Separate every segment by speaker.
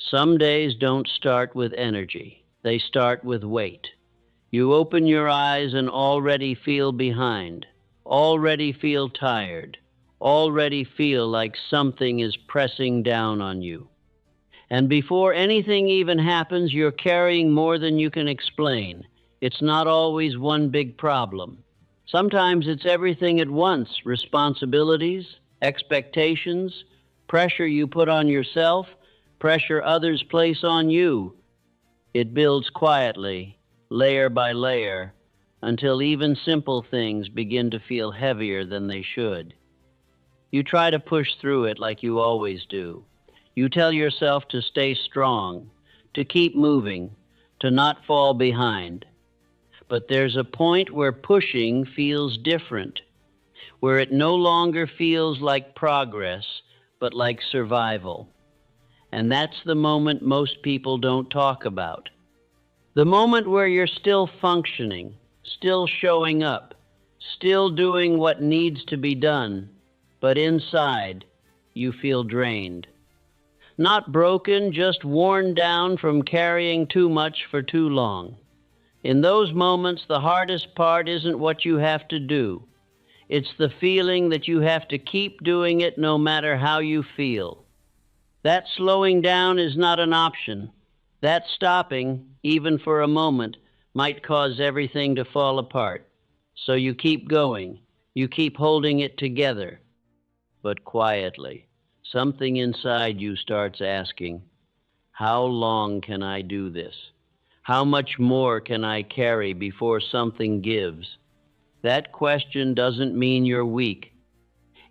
Speaker 1: Some days don't start with energy. They start with weight. You open your eyes and already feel behind, already feel tired, already feel like something is pressing down on you. And before anything even happens, you're carrying more than you can explain. It's not always one big problem. Sometimes it's everything at once: responsibilities, expectations, pressure you put on yourself, pressure others place on you. It builds quietly, layer by layer, until even simple things begin to feel heavier than they should. You try to push through it like you always do. You tell yourself to stay strong, to keep moving, to not fall behind. But there's a point where pushing feels different, where it no longer feels like progress, but like survival. And that's the moment most people don't talk about. The moment where you're still functioning, still showing up, still doing what needs to be done, but inside, you feel drained. Not broken, just worn down from carrying too much for too long. In those moments, the hardest part isn't what you have to do. It's the feeling that you have to keep doing it no matter how you feel. That slowing down is not an option. That stopping, even for a moment, might cause everything to fall apart. So you keep going. You keep holding it together. But quietly, something inside you starts asking, how long can I do this? How much more can I carry before something gives? That question doesn't mean you're weak.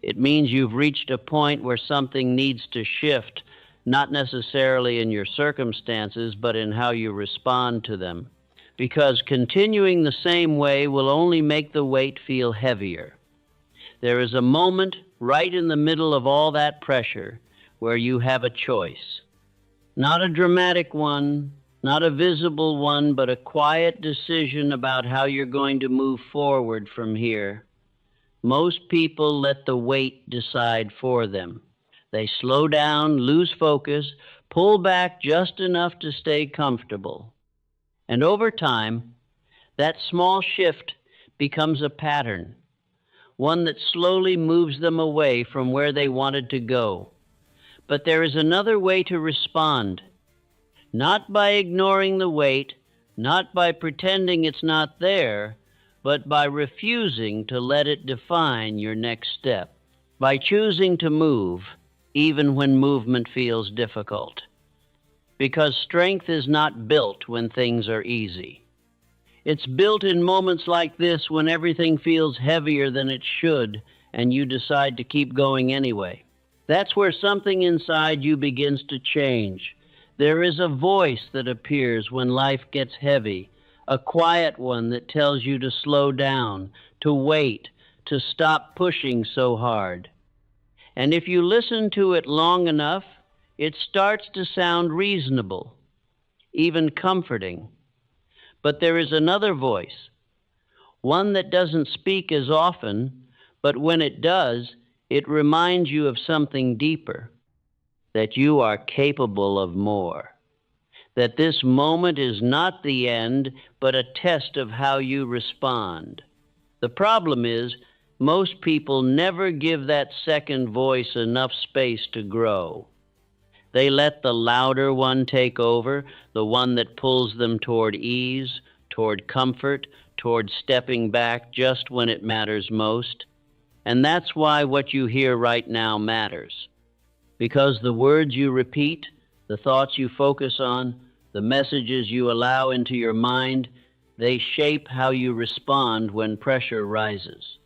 Speaker 1: It means you've reached a point where something needs to shift, not necessarily in your circumstances, but in how you respond to them. Because continuing the same way will only make the weight feel heavier. There is a moment right in the middle of all that pressure where you have a choice. Not a dramatic one, not a visible one, but a quiet decision about how you're going to move forward from here. Most people let the weight decide for them. They slow down, lose focus, pull back just enough to stay comfortable. And over time, that small shift becomes a pattern, one that slowly moves them away from where they wanted to go. But there is another way to respond. Not by ignoring the weight, not by pretending it's not there, but by refusing to let it define your next step. By choosing to move, even when movement feels difficult. Because strength is not built when things are easy. It's built in moments like this when everything feels heavier than it should and you decide to keep going anyway. That's where something inside you begins to change. There is a voice that appears when life gets heavy, a quiet one that tells you to slow down, to wait, to stop pushing so hard. And if you listen to it long enough, it starts to sound reasonable, even comforting. But there is another voice, one that doesn't speak as often, but when it does, it reminds you of something deeper, that you are capable of more, that this moment is not the end, but a test of how you respond. The problem is, most people never give that second voice enough space to grow. They let the louder one take over, the one that pulls them toward ease, toward comfort, toward stepping back just when it matters most. And that's why what you hear right now matters. Because the words you repeat, the thoughts you focus on, the messages you allow into your mind, they shape how you respond when pressure rises.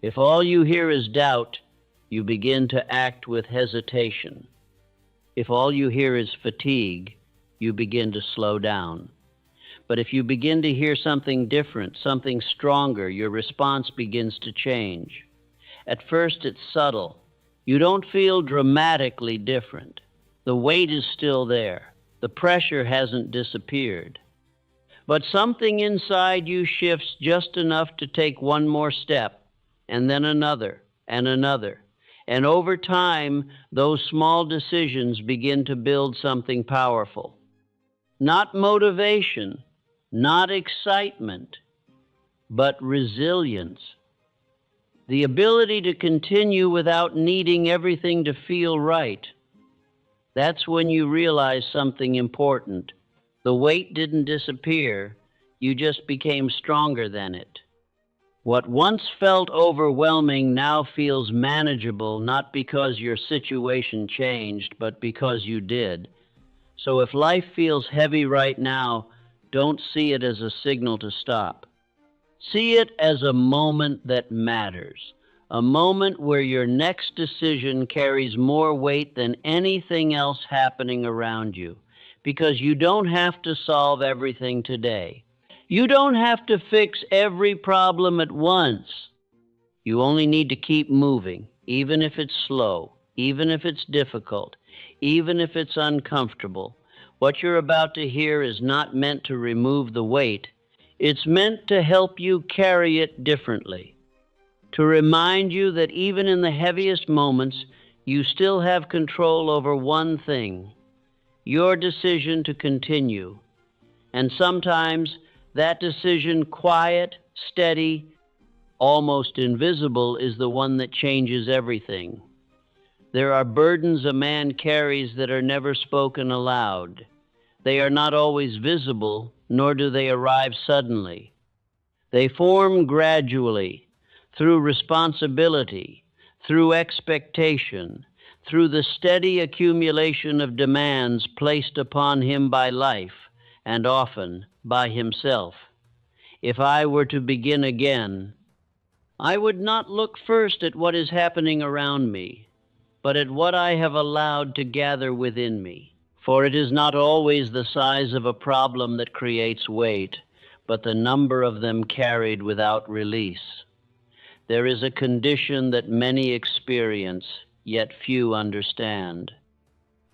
Speaker 1: If all you hear is doubt, you begin to act with hesitation. If all you hear is fatigue, you begin to slow down. But if you begin to hear something different, something stronger, your response begins to change. At first, it's subtle. You don't feel dramatically different. The weight is still there. The pressure hasn't disappeared. But something inside you shifts just enough to take one more step, and then another, and another. And over time, those small decisions begin to build something powerful. Not motivation, not excitement, but resilience. The ability to continue without needing everything to feel right. That's when you realize something important. The weight didn't disappear, you just became stronger than it. What once felt overwhelming now feels manageable, not because your situation changed, but because you did. So if life feels heavy right now, don't see it as a signal to stop. See it as a moment that matters, a moment where your next decision carries more weight than anything else happening around you, because you don't have to solve everything today. You don't have to fix every problem at once. You only need to keep moving, even if it's slow, even if it's difficult, even if it's uncomfortable. What you're about to hear is not meant to remove the weight. It's meant to help you carry it differently, to remind you that even in the heaviest moments, you still have control over one thing, your decision to continue. And sometimes that decision, quiet, steady, almost invisible, is the one that changes everything. There are burdens a man carries that are never spoken aloud. They are not always visible, nor do they arrive suddenly. They form gradually, through responsibility, through expectation, through the steady accumulation of demands placed upon him by life, and often by himself. If I were to begin again, I would not look first at what is happening around me, but at what I have allowed to gather within me. For it is not always the size of a problem that creates weight, but the number of them carried without release. There is a condition that many experience, yet few understand.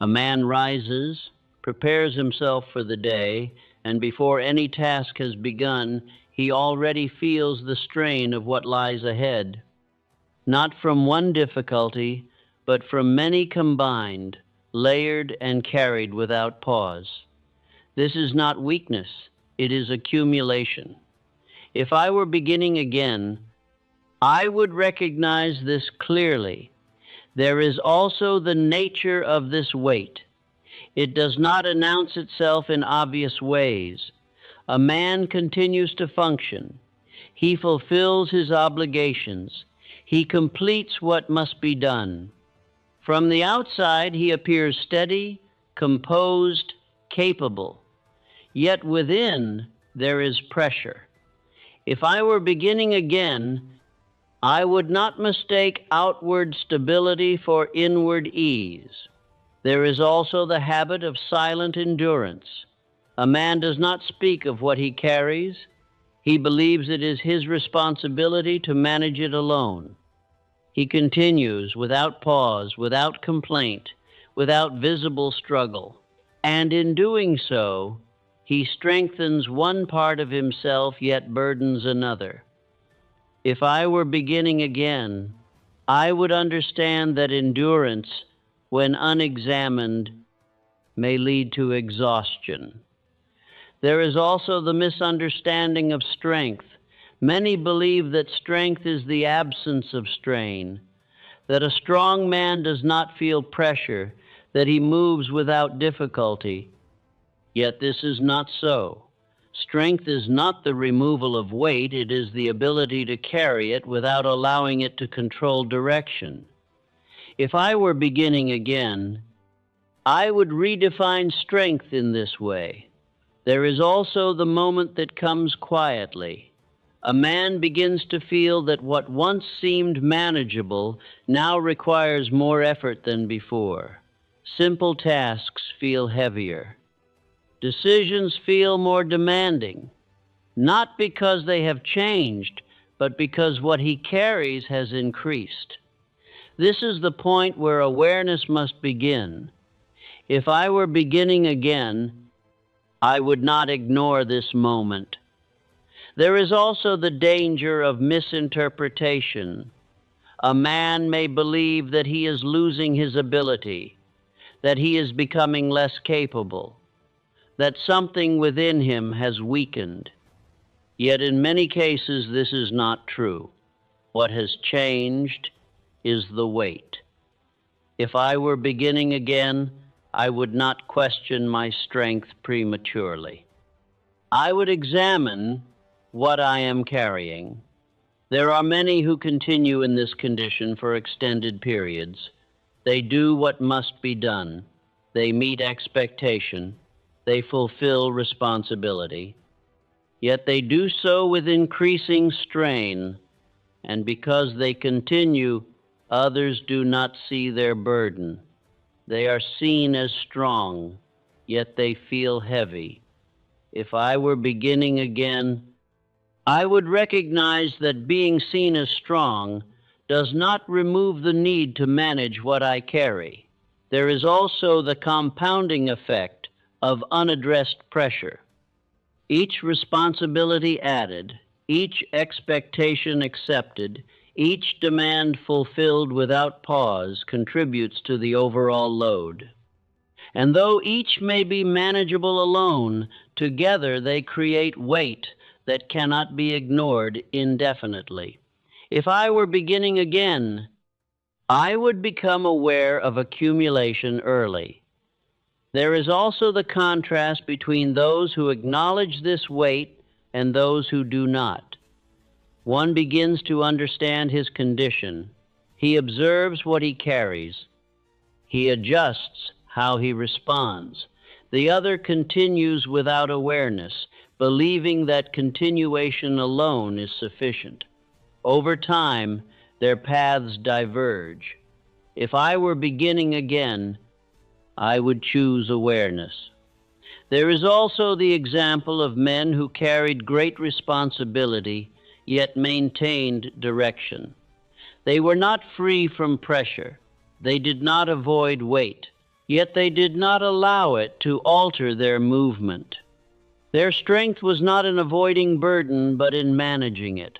Speaker 1: A man rises, prepares himself for the day, and before any task has begun, he already feels the strain of what lies ahead. Not from one difficulty, but from many combined, layered and carried without pause. This is not weakness, it is accumulation. If I were beginning again, I would recognize this clearly. There is also the nature of this weight. It does not announce itself in obvious ways. A man continues to function. He fulfills his obligations. He completes what must be done. From the outside, he appears steady, composed, capable. Yet within, there is pressure. If I were beginning again, I would not mistake outward stability for inward ease. There is also the habit of silent endurance. A man does not speak of what he carries. He believes it is his responsibility to manage it alone. He continues without pause, without complaint, without visible struggle. And in doing so, he strengthens one part of himself yet burdens another. If I were beginning again, I would understand that endurance, when unexamined, may lead to exhaustion. There is also the misunderstanding of strength. Many believe that strength is the absence of strain, that a strong man does not feel pressure, that he moves without difficulty. Yet this is not so. Strength is not the removal of weight, it is the ability to carry it without allowing it to control direction. If I were beginning again, I would redefine strength in this way. There is also the moment that comes quietly. A man begins to feel that what once seemed manageable now requires more effort than before. Simple tasks feel heavier. Decisions feel more demanding, not because they have changed, but because what he carries has increased. This is the point where awareness must begin. If I were beginning again, I would not ignore this moment. There is also the danger of misinterpretation. A man may believe that he is losing his ability, that he is becoming less capable, that something within him has weakened. Yet in many cases this is not true. What has changed is the weight. If I were beginning again, I would not question my strength prematurely. I would examine what I am carrying. There are many who continue in this condition for extended periods. They do what must be done. They meet expectation. They fulfill responsibility. Yet they do so with increasing strain, and because they continue, others do not see their burden. They are seen as strong, yet they feel heavy. If I were beginning again, I would recognize that being seen as strong does not remove the need to manage what I carry. There is also the compounding effect of unaddressed pressure. Each responsibility added, each expectation accepted, each demand fulfilled without pause contributes to the overall load. And though each may be manageable alone, together they create weight that cannot be ignored indefinitely. If I were beginning again, I would become aware of accumulation early. There is also the contrast between those who acknowledge this weight and those who do not. One begins to understand his condition. He observes what he carries. He adjusts how he responds. The other continues without awareness, believing that continuation alone is sufficient. Over time, their paths diverge. If I were beginning again, I would choose awareness. There is also the example of men who carried great responsibility, yet maintained direction. They were not free from pressure. They did not avoid weight, yet they did not allow it to alter their movement. Their strength was not in avoiding burden, but in managing it.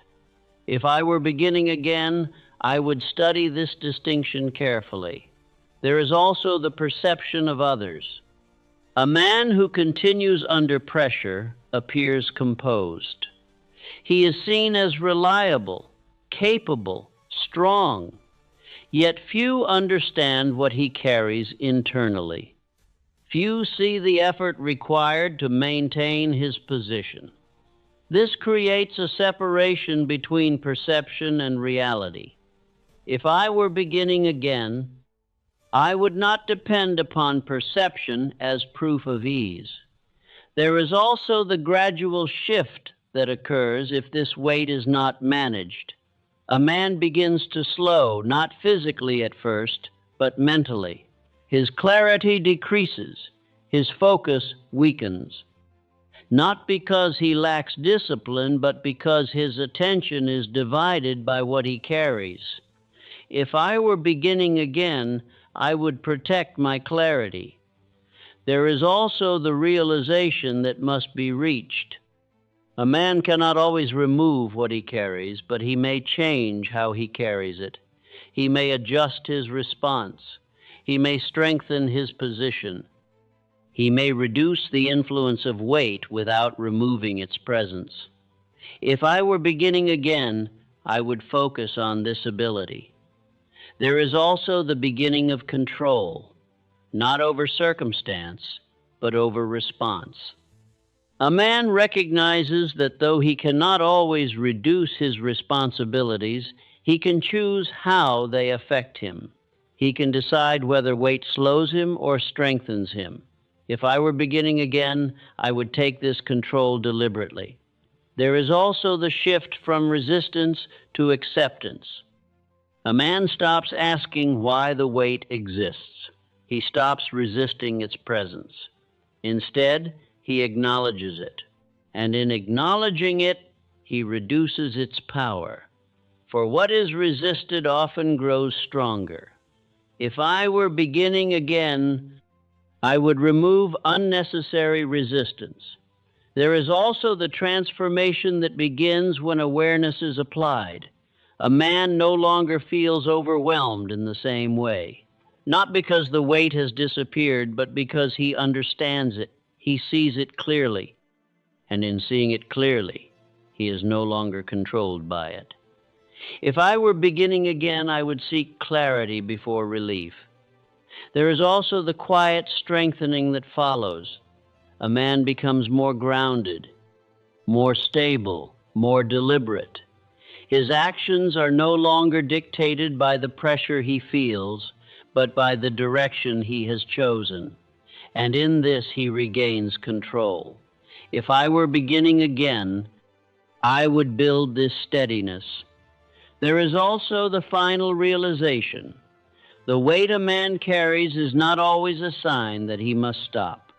Speaker 1: If I were beginning again, I would study this distinction carefully. There is also the perception of others. A man who continues under pressure appears composed. He is seen as reliable, capable, strong, yet few understand what he carries internally. Few see the effort required to maintain his position. This creates a separation between perception and reality. If I were beginning again, I would not depend upon perception as proof of ease. There is also the gradual shift that occurs if this weight is not managed. A man begins to slow, not physically at first, but mentally. His clarity decreases, his focus weakens. Not because he lacks discipline, but because his attention is divided by what he carries. If I were beginning again, I would protect my clarity. There is also the realization that must be reached. A man cannot always remove what he carries, but he may change how he carries it. He may adjust his response. He may strengthen his position. He may reduce the influence of weight without removing its presence. If I were beginning again, I would focus on this ability. There is also the beginning of control, not over circumstance, but over response. A man recognizes that though he cannot always reduce his responsibilities, he can choose how they affect him. He can decide whether weight slows him or strengthens him. If I were beginning again, I would take this control deliberately. There is also the shift from resistance to acceptance. A man stops asking why the weight exists. He stops resisting its presence. Instead, he acknowledges it. And in acknowledging it, he reduces its power. For what is resisted often grows stronger. If I were beginning again, I would remove unnecessary resistance. There is also the transformation that begins when awareness is applied. A man no longer feels overwhelmed in the same way, not because the weight has disappeared, but because he understands it. He sees it clearly, and in seeing it clearly, he is no longer controlled by it. If I were beginning again, I would seek clarity before relief. There is also the quiet strengthening that follows. A man becomes more grounded, more stable, more deliberate. His actions are no longer dictated by the pressure he feels, but by the direction he has chosen. And in this he regains control. If I were beginning again, I would build this steadiness. There is also the final realization. The weight a man carries is not always a sign that he must stop.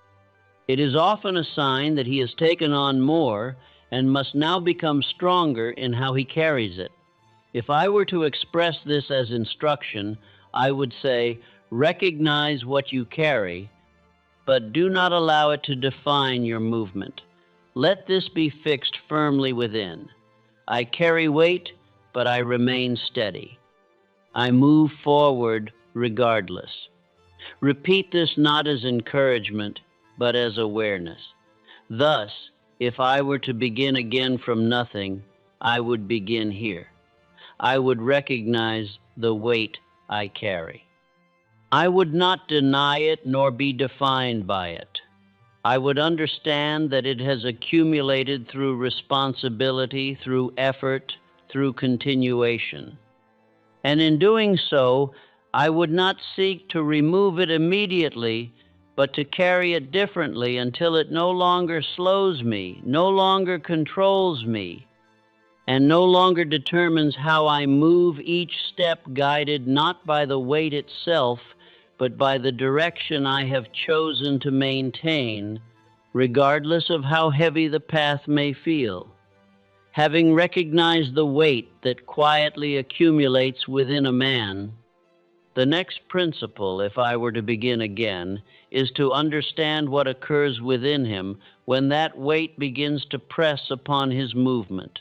Speaker 1: It is often a sign that he has taken on more and must now become stronger in how he carries it. If I were to express this as instruction, I would say, recognize what you carry, but do not allow it to define your movement. Let this be fixed firmly within. I carry weight, but I remain steady. I move forward regardless. Repeat this not as encouragement, but as awareness. Thus, if I were to begin again from nothing, I would begin here. I would recognize the weight I carry. I would not deny it nor be defined by it. I would understand that it has accumulated through responsibility, through effort, through continuation. And in doing so, I would not seek to remove it immediately, but to carry it differently until it no longer slows me, no longer controls me, and no longer determines how I move each step, guided not by the weight itself, but by the direction I have chosen to maintain, regardless of how heavy the path may feel. Having recognized the weight that quietly accumulates within a man, the next principle, if I were to begin again, is to understand what occurs within him when that weight begins to press upon his movement.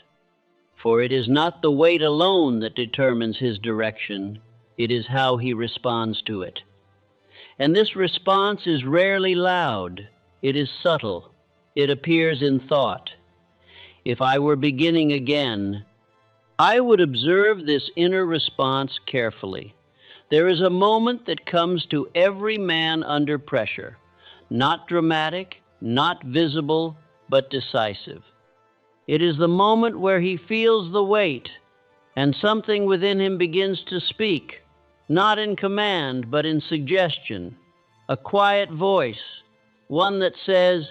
Speaker 1: For it is not the weight alone that determines his direction, it is how he responds to it. And this response is rarely loud. It is subtle. It appears in thought. If I were beginning again, I would observe this inner response carefully. There is a moment that comes to every man under pressure, not dramatic, not visible, but decisive. It is the moment where he feels the weight, and something within him begins to speak, not in command, but in suggestion, a quiet voice, one that says,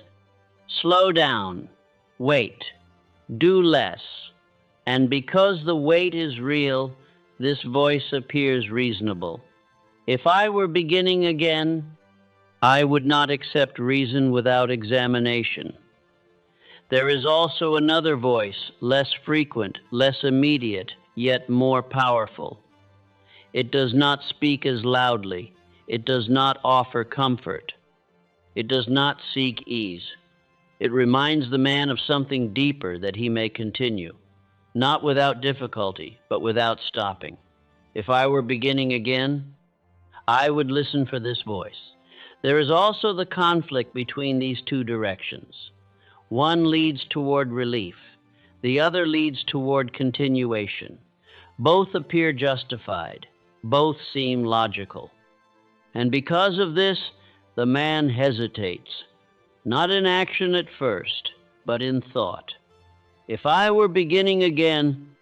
Speaker 1: slow down, wait, do less. And because the weight is real, this voice appears reasonable. If I were beginning again, I would not accept reason without examination. There is also another voice, less frequent, less immediate, yet more powerful. It does not speak as loudly. It does not offer comfort. It does not seek ease. It reminds the man of something deeper that he may continue, not without difficulty, but without stopping. If I were beginning again, I would listen for this voice. There is also the conflict between these two directions. One leads toward relief. The other leads toward continuation. Both appear justified. Both seem logical. And because of this, the man hesitates, not in action at first, but in thought. If I were beginning again,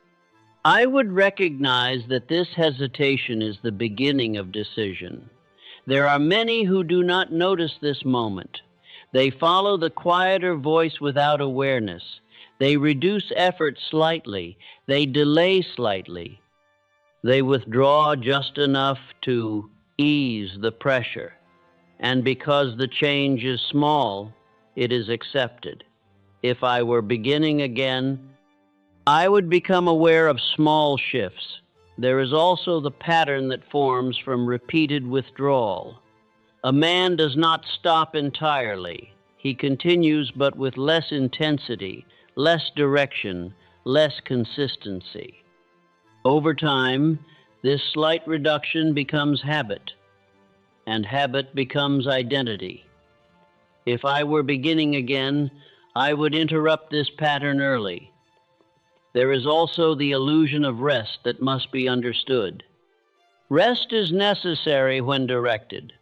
Speaker 1: I would recognize that this hesitation is the beginning of decision. There are many who do not notice this moment. They follow the quieter voice without awareness. They reduce effort slightly. They delay slightly. They withdraw just enough to ease the pressure. And because the change is small, it is accepted. If I were beginning again, I would become aware of small shifts. There is also the pattern that forms from repeated withdrawal. A man does not stop entirely. He continues, but with less intensity, less direction, less consistency. Over time, this slight reduction becomes habit, and habit becomes identity. If I were beginning again, I would interrupt this pattern early. There is also the illusion of rest that must be understood. Rest is necessary when directed.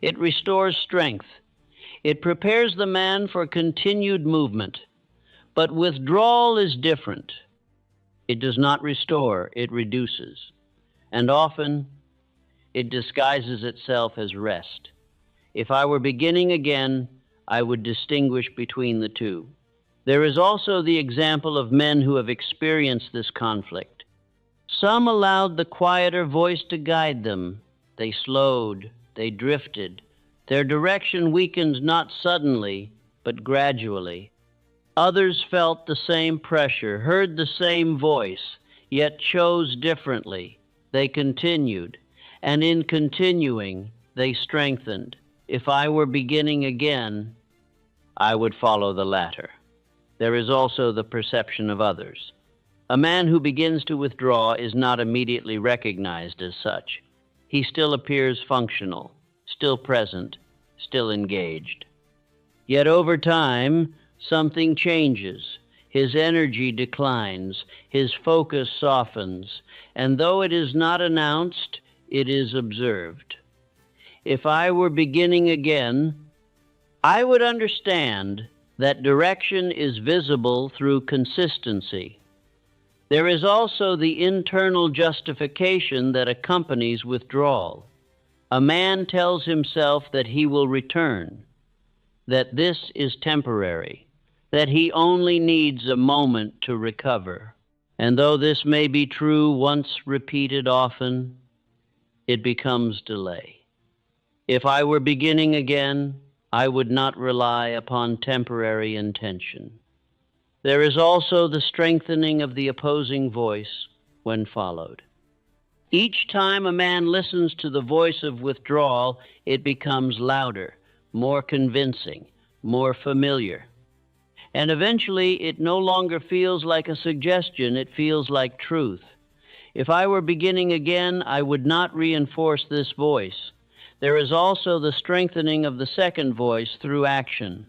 Speaker 1: It restores strength. It prepares the man for continued movement. But withdrawal is different. It does not restore, it reduces. And often, it disguises itself as rest. If I were beginning again, I would distinguish between the two. There is also the example of men who have experienced this conflict. Some allowed the quieter voice to guide them. They slowed, they drifted. Their direction weakened not suddenly, but gradually. Others felt the same pressure, heard the same voice, yet chose differently. They continued, and in continuing, they strengthened. If I were beginning again, I would follow the latter. There is also the perception of others. A man who begins to withdraw is not immediately recognized as such. He still appears functional, still present, still engaged. Yet over time, something changes. His energy declines, his focus softens, and though it is not announced, it is observed. If I were beginning again, I would understand that direction is visible through consistency. There is also the internal justification that accompanies withdrawal. A man tells himself that he will return, that this is temporary, that he only needs a moment to recover. And though this may be true once repeated often, it becomes delay. If I were beginning again, I would not rely upon temporary intention. There is also the strengthening of the opposing voice when followed. Each time a man listens to the voice of withdrawal, it becomes louder, more convincing, more familiar. And eventually, it no longer feels like a suggestion, it feels like truth. If I were beginning again, I would not reinforce this voice. There is also the strengthening of the second voice through action.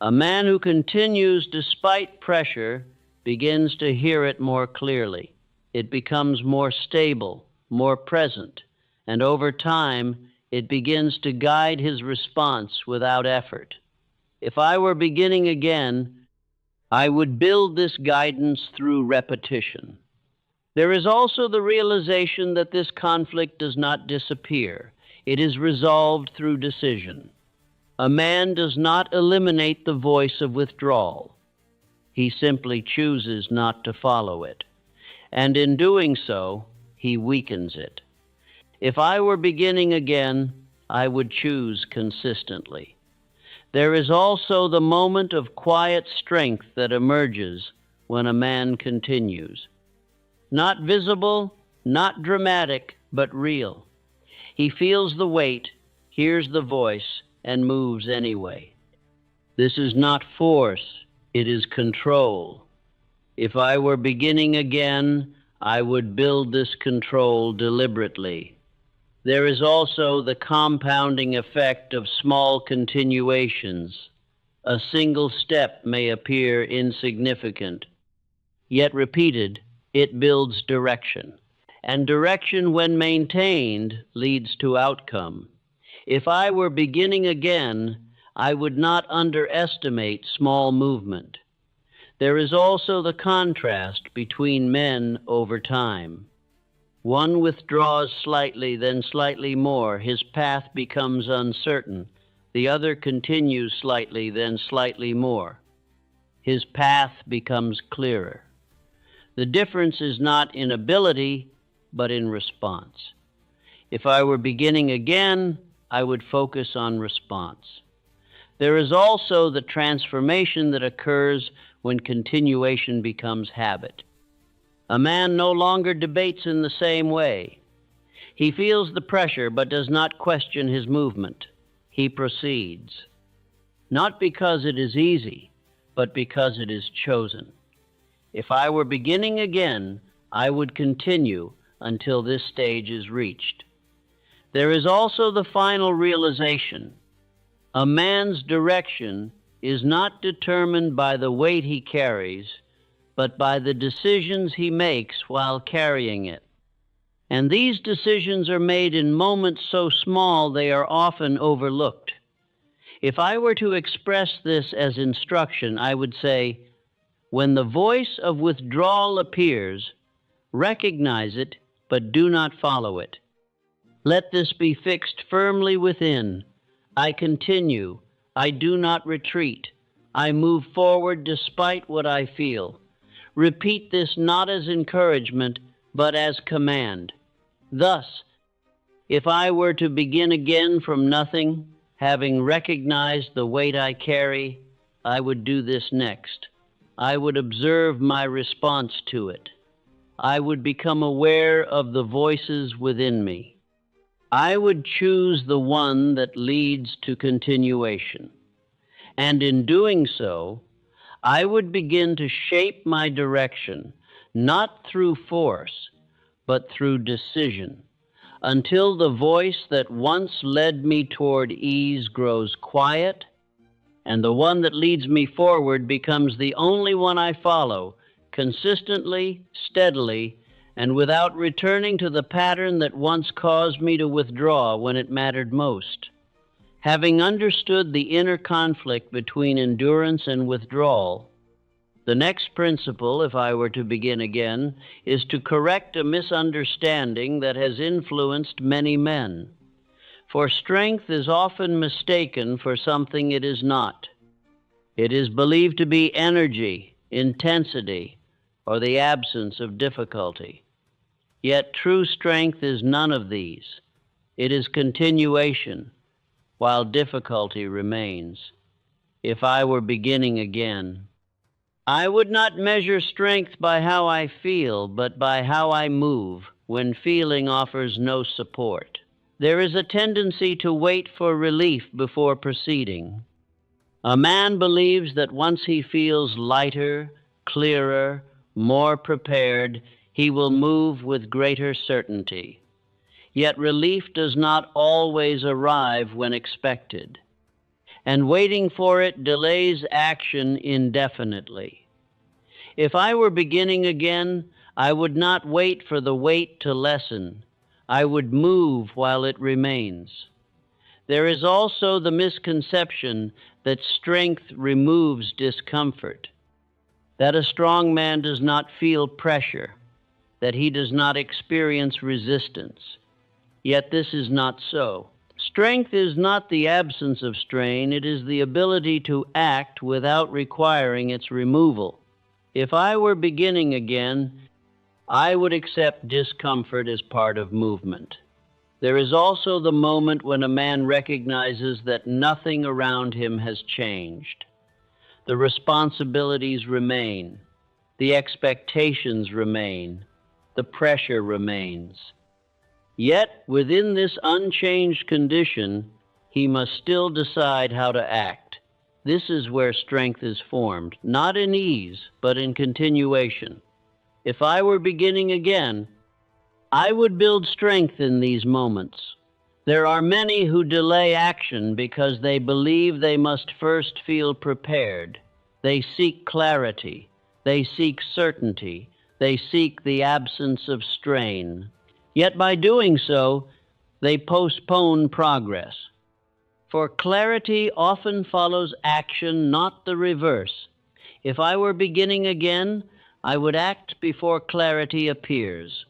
Speaker 1: A man who continues despite pressure begins to hear it more clearly. It becomes more stable, more present, and over time, it begins to guide his response without effort. If I were beginning again, I would build this guidance through repetition. There is also the realization that this conflict does not disappear. It is resolved through decision. A man does not eliminate the voice of withdrawal. He simply chooses not to follow it. And in doing so, he weakens it. If I were beginning again, I would choose consistently. There is also the moment of quiet strength that emerges when a man continues. Not visible, not dramatic, but real. He feels the weight, hears the voice, and moves anyway. This is not force, it is control. If I were beginning again, I would build this control deliberately. There is also the compounding effect of small continuations. A single step may appear insignificant, yet repeated, it builds direction. And direction, when maintained, leads to outcome. If I were beginning again, I would not underestimate small movement. There is also the contrast between men over time. One withdraws slightly, then slightly more. His path becomes uncertain. The other continues slightly, then slightly more. His path becomes clearer. The difference is not in ability, but in response. If I were beginning again, I would focus on response. There is also the transformation that occurs when continuation becomes habit. A man no longer debates in the same way. He feels the pressure but does not question his movement. He proceeds, not because it is easy, but because it is chosen. If I were beginning again, I would continue until this stage is reached. There is also the final realization. A man's direction is not determined by the weight he carries, but by the decisions he makes while carrying it. And these decisions are made in moments so small they are often overlooked. If I were to express this as instruction, I would say, when the voice of withdrawal appears, recognize it, but do not follow it. Let this be fixed firmly within. I continue. I do not retreat. I move forward despite what I feel. Repeat this not as encouragement, but as command. Thus, if I were to begin again from nothing, having recognized the weight I carry, I would do this next. I would observe my response to it. I would become aware of the voices within me. I would choose the one that leads to continuation. And in doing so, I would begin to shape my direction, not through force, but through decision, until the voice that once led me toward ease grows quiet, and the one that leads me forward becomes the only one I follow, consistently, steadily, and without returning to the pattern that once caused me to withdraw when it mattered most. Having understood the inner conflict between endurance and withdrawal, the next principle, if I were to begin again, is to correct a misunderstanding that has influenced many men. For strength is often mistaken for something it is not. It is believed to be energy, intensity, or the absence of difficulty. Yet true strength is none of these. It is continuation, while difficulty remains. If I were beginning again, I would not measure strength by how I feel, but by how I move when feeling offers no support. There is a tendency to wait for relief before proceeding. A man believes that once he feels lighter, clearer, more prepared, he will move with greater certainty. Yet relief does not always arrive when expected, and waiting for it delays action indefinitely. If I were beginning again, I would not wait for the weight to lessen. I would move while it remains. There is also the misconception that strength removes discomfort, that a strong man does not feel pressure, that he does not experience resistance. Yet this is not so. Strength is not the absence of strain, it is the ability to act without requiring its removal. If I were beginning again, I would accept discomfort as part of movement. There is also the moment when a man recognizes that nothing around him has changed. The responsibilities remain, the expectations remain, the pressure remains. Yet, within this unchanged condition, he must still decide how to act. This is where strength is formed, not in ease, but in continuation. If I were beginning again, I would build strength in these moments. There are many who delay action because they believe they must first feel prepared. They seek clarity. They seek certainty. They seek the absence of strain. Yet by doing so, they postpone progress. For clarity often follows action, not the reverse. If I were beginning again, I would act before clarity appears.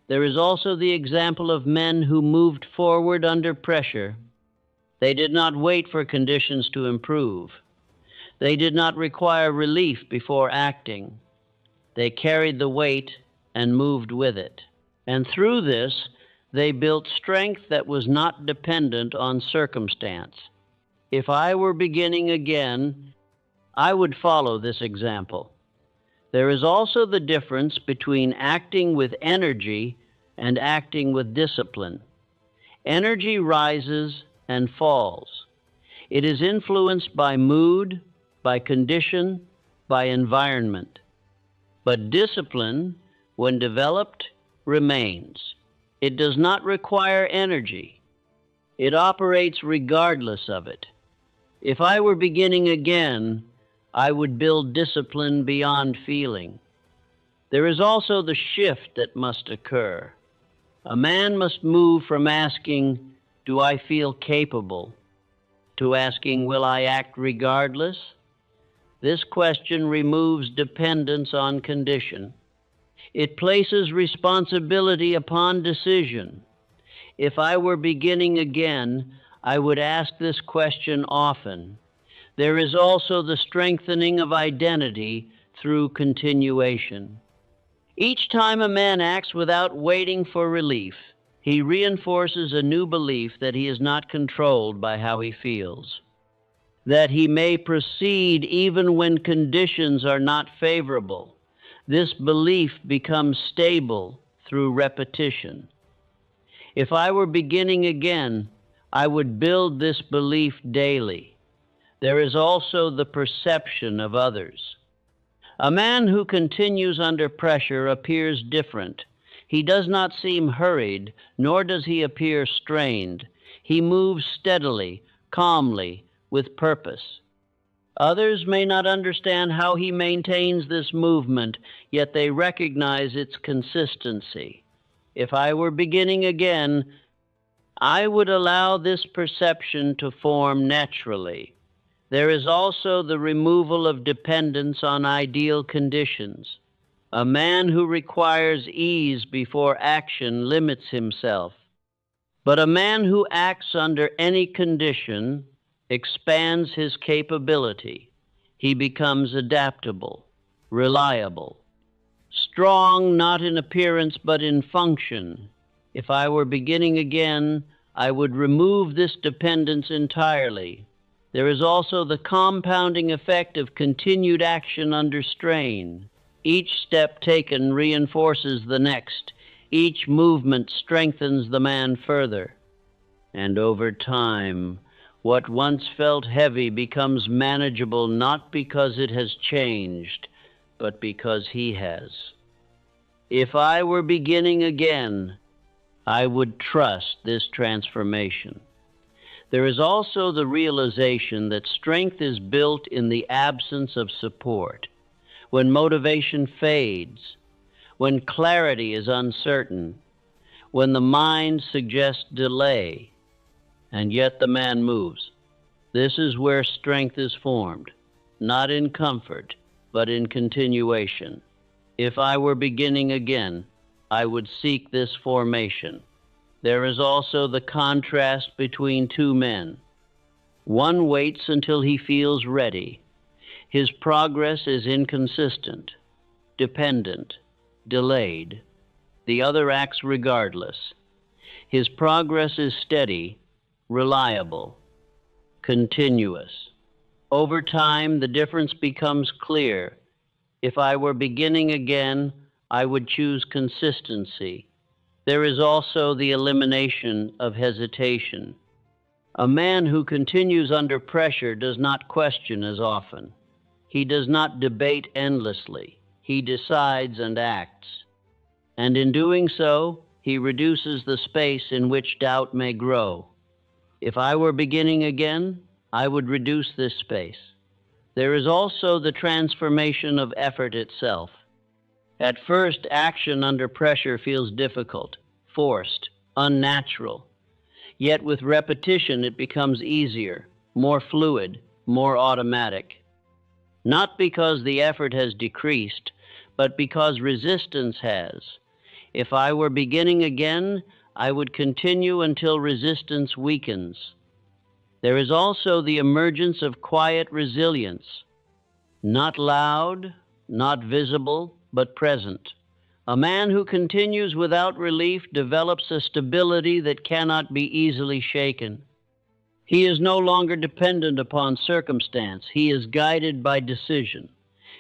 Speaker 1: There is also the example of men who moved forward under pressure. They did not wait for conditions to improve. They did not require relief before acting. They carried the weight and moved with it. And through this, they built strength that was not dependent on circumstance. If I were beginning again, I would follow this example. There is also the difference between acting with energy and acting with discipline. Energy rises and falls. It is influenced by mood, by condition, by environment. But discipline, when developed, remains. It does not require energy. It operates regardless of it. If I were beginning again, I would build discipline beyond feeling. There is also the shift that must occur. A man must move from asking, "Do I feel capable?" to asking, "Will I act regardless?" This question removes dependence on condition. It places responsibility upon decision. If I were beginning again, I would ask this question often. There is also the strengthening of identity through continuation. Each time a man acts without waiting for relief, he reinforces a new belief that he is not controlled by how he feels, that he may proceed even when conditions are not favorable. This belief becomes stable through repetition. If I were beginning again, I would build this belief daily. There is also the perception of others. A man who continues under pressure appears different. He does not seem hurried, nor does he appear strained. He moves steadily, calmly, with purpose. Others may not understand how he maintains this movement, yet they recognize its consistency. If I were beginning again, I would allow this perception to form naturally. There is also the removal of dependence on ideal conditions. A man who requires ease before action limits himself. But a man who acts under any condition expands his capability. He becomes adaptable, reliable, strong not in appearance but in function. If I were beginning again, I would remove this dependence entirely. There is also the compounding effect of continued action under strain. Each step taken reinforces the next. Each movement strengthens the man further. And over time, what once felt heavy becomes manageable not because it has changed, but because he has. If I were beginning again, I would trust this transformation. There is also the realization that strength is built in the absence of support. When motivation fades, when clarity is uncertain, when the mind suggests delay, and yet the man moves. This is where strength is formed, not in comfort, but in continuation. If I were beginning again, I would seek this formation. There is also the contrast between two men. One waits until he feels ready. His progress is inconsistent, dependent, delayed. The other acts regardless. His progress is steady, reliable, continuous. Over time, the difference becomes clear. If I were beginning again, I would choose consistency. There is also the elimination of hesitation. A man who continues under pressure does not question as often. He does not debate endlessly. He decides and acts. And in doing so, he reduces the space in which doubt may grow. If I were beginning again, I would reduce this space. There is also the transformation of effort itself. At first, action under pressure feels difficult, forced, unnatural. Yet with repetition, it becomes easier, more fluid, more automatic. Not because the effort has decreased, but because resistance has. If I were beginning again, I would continue until resistance weakens. There is also the emergence of quiet resilience, not loud, not visible, but present. A man who continues without relief develops a stability that cannot be easily shaken. He is no longer dependent upon circumstance. He is guided by decision.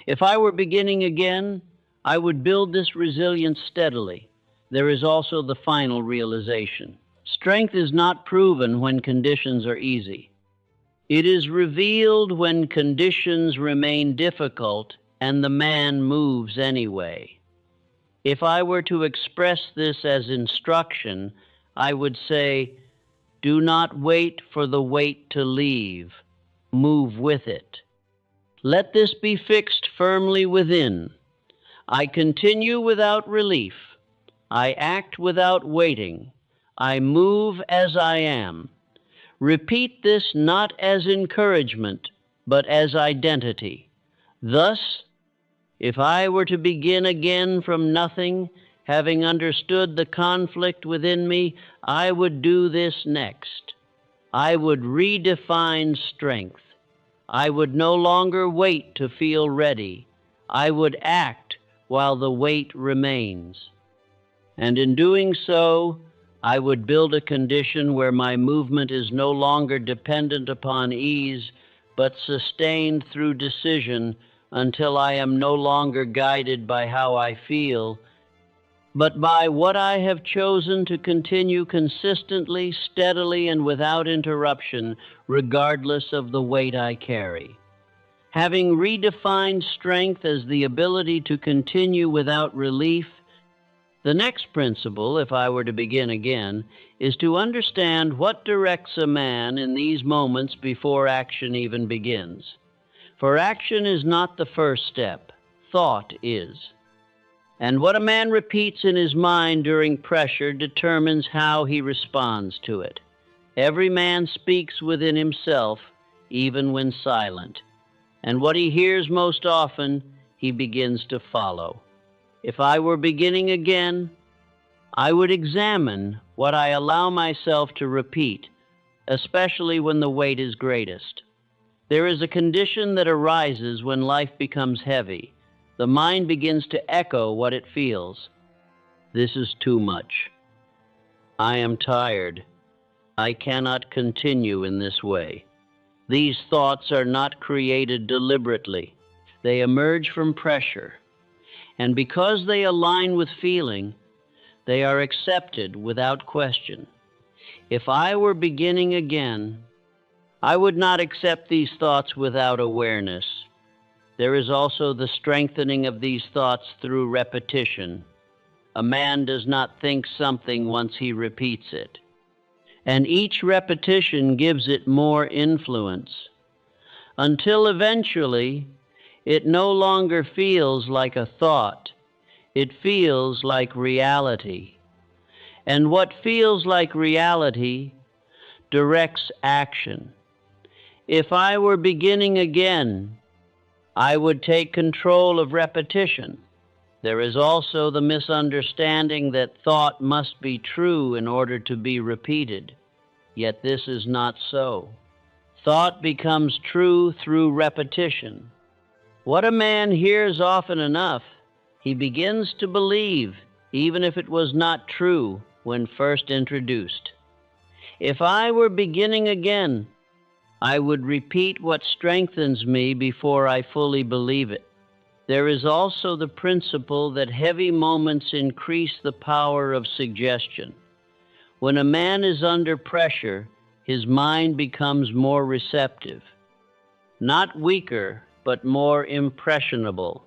Speaker 1: If I were beginning again, I would build this resilience steadily. There is also the final realization. Strength is not proven when conditions are easy. It is revealed when conditions remain difficult and the man moves anyway. If I were to express this as instruction, I would say, do not wait for the weight to leave. Move with it. Let this be fixed firmly within. I continue without relief. I act without waiting. I move as I am. Repeat this not as encouragement, but as identity. Thus, if I were to begin again from nothing, having understood the conflict within me, I would do this next. I would redefine strength. I would no longer wait to feel ready. I would act while the weight remains. And in doing so, I would build a condition where my movement is no longer dependent upon ease, but sustained through decision until I am no longer guided by how I feel, but by what I have chosen to continue consistently, steadily, and without interruption, regardless of the weight I carry. Having redefined strength as the ability to continue without relief, the next principle, if I were to begin again, is to understand what directs a man in these moments before action even begins. For action is not the first step, thought is. And what a man repeats in his mind during pressure determines how he responds to it. Every man speaks within himself, even when silent. And what he hears most often, he begins to follow. If I were beginning again, I would examine what I allow myself to repeat, especially when the weight is greatest. There is a condition that arises when life becomes heavy. The mind begins to echo what it feels. This is too much. I am tired. I cannot continue in this way. These thoughts are not created deliberately. They emerge from pressure. And because they align with feeling, they are accepted without question. If I were beginning again, I would not accept these thoughts without awareness. There is also the strengthening of these thoughts through repetition. A man does not think something once he repeats it. And each repetition gives it more influence, until eventually it no longer feels like a thought. It feels like reality. And what feels like reality directs action. If I were beginning again, I would take control of repetition. There is also the misunderstanding that thought must be true in order to be repeated. Yet this is not so. Thought becomes true through repetition. What a man hears often enough, he begins to believe, even if it was not true when first introduced. If I were beginning again, I would repeat what strengthens me before I fully believe it. There is also the principle that heavy moments increase the power of suggestion. When a man is under pressure, his mind becomes more receptive. Not weaker, but more impressionable.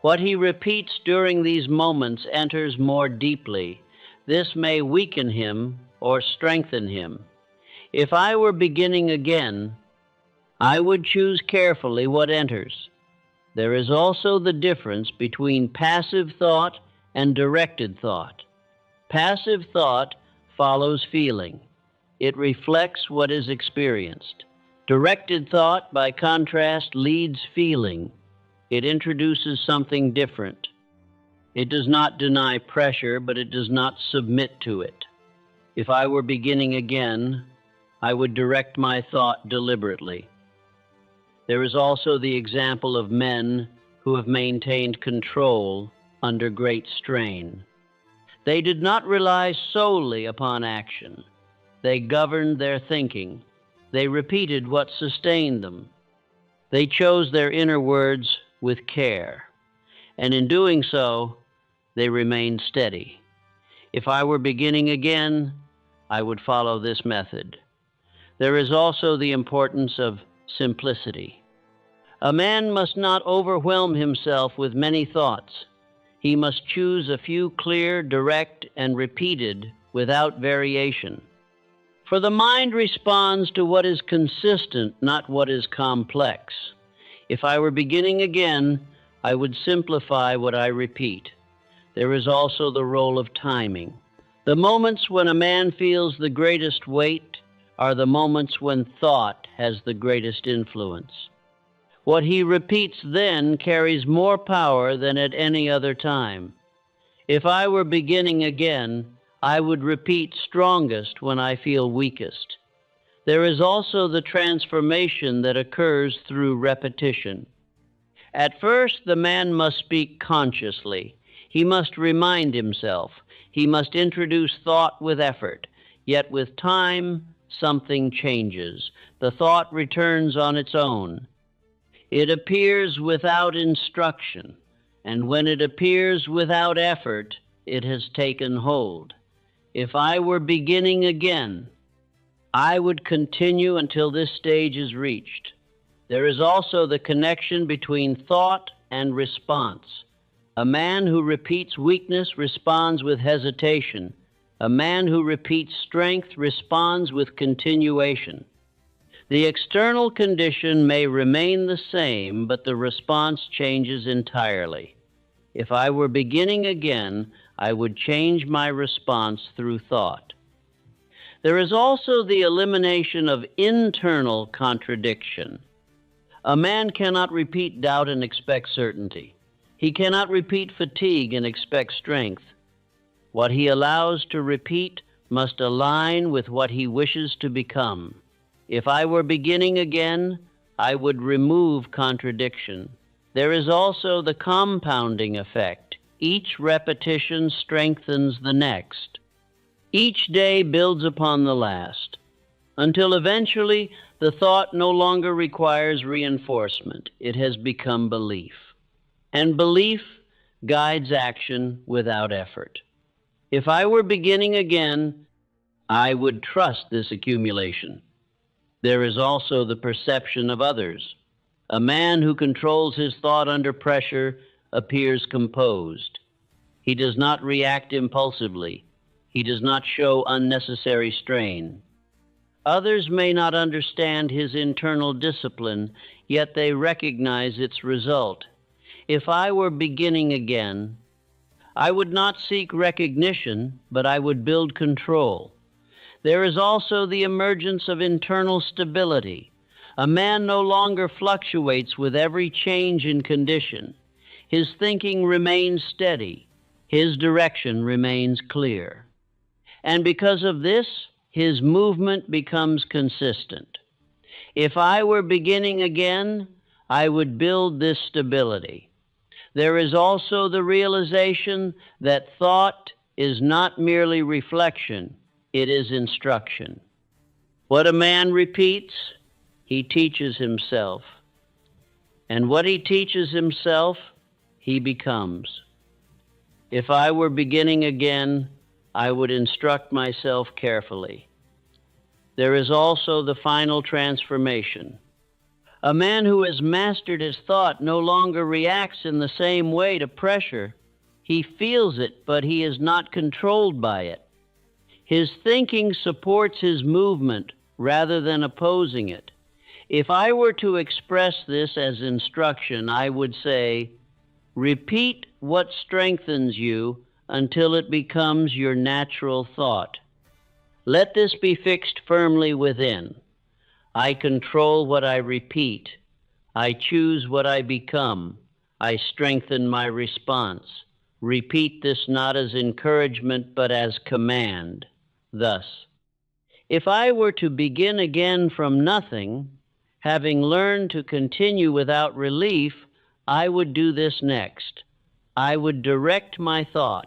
Speaker 1: What he repeats during these moments enters more deeply. This may weaken him or strengthen him. If I were beginning again, I would choose carefully what enters. There is also the difference between passive thought and directed thought. Passive thought follows feeling. It reflects what is experienced. Directed thought, by contrast, leads feeling. It introduces something different. It does not deny pressure, but it does not submit to it. If I were beginning again, I would direct my thought deliberately. There is also the example of men who have maintained control under great strain. They did not rely solely upon action. They governed their thinking. They repeated what sustained them. They chose their inner words with care. And in doing so, they remained steady. If I were beginning again, I would follow this method. There is also the importance of simplicity. A man must not overwhelm himself with many thoughts. He must choose a few clear, direct, and repeated without variation. For the mind responds to what is consistent, not what is complex. If I were beginning again, I would simplify what I repeat. There is also the role of timing. The moments when a man feels the greatest weight are the moments when thought has the greatest influence. What he repeats then carries more power than at any other time. If I were beginning again, I would repeat strongest when I feel weakest. There is also the transformation that occurs through repetition. At first, the man must speak consciously. He must remind himself. He must introduce thought with effort. Yet with time, something changes. The thought returns on its own. It appears without instruction, and when it appears without effort, it has taken hold. If I were beginning again, I would continue until this stage is reached. There is also the connection between thought and response. A man who repeats weakness responds with hesitation. A man who repeats strength responds with continuation. The external condition may remain the same, but the response changes entirely. If I were beginning again, I would change my response through thought. There is also the elimination of internal contradiction. A man cannot repeat doubt and expect certainty. He cannot repeat fatigue and expect strength. What he allows to repeat must align with what he wishes to become. If I were beginning again, I would remove contradiction. There is also the compounding effect. Each repetition strengthens the next. Each day builds upon the last, until eventually the thought no longer requires reinforcement. It has become belief. And belief guides action without effort. If I were beginning again, I would trust this accumulation. There is also the perception of others. A man who controls his thought under pressure appears composed. He does not react impulsively. He does not show unnecessary strain. Others may not understand his internal discipline, yet they recognize its result. If I were beginning again, I would not seek recognition, but I would build control. There is also the emergence of internal stability. A man no longer fluctuates with every change in condition. His thinking remains steady. His direction remains clear. And because of this, his movement becomes consistent. If I were beginning again, I would build this stability. There is also the realization that thought is not merely reflection, it is instruction. What a man repeats, he teaches himself. And what he teaches himself, he becomes. If I were beginning again, I would instruct myself carefully. There is also the final transformation. A man who has mastered his thought no longer reacts in the same way to pressure. He feels it, but he is not controlled by it. His thinking supports his movement rather than opposing it. If I were to express this as instruction, I would say, repeat what strengthens you until it becomes your natural thought. Let this be fixed firmly within. I control what I repeat. I choose what I become. I strengthen my response. Repeat this not as encouragement, but as command. Thus, if I were to begin again from nothing, having learned to continue without relief, I would do this next. I would direct my thought.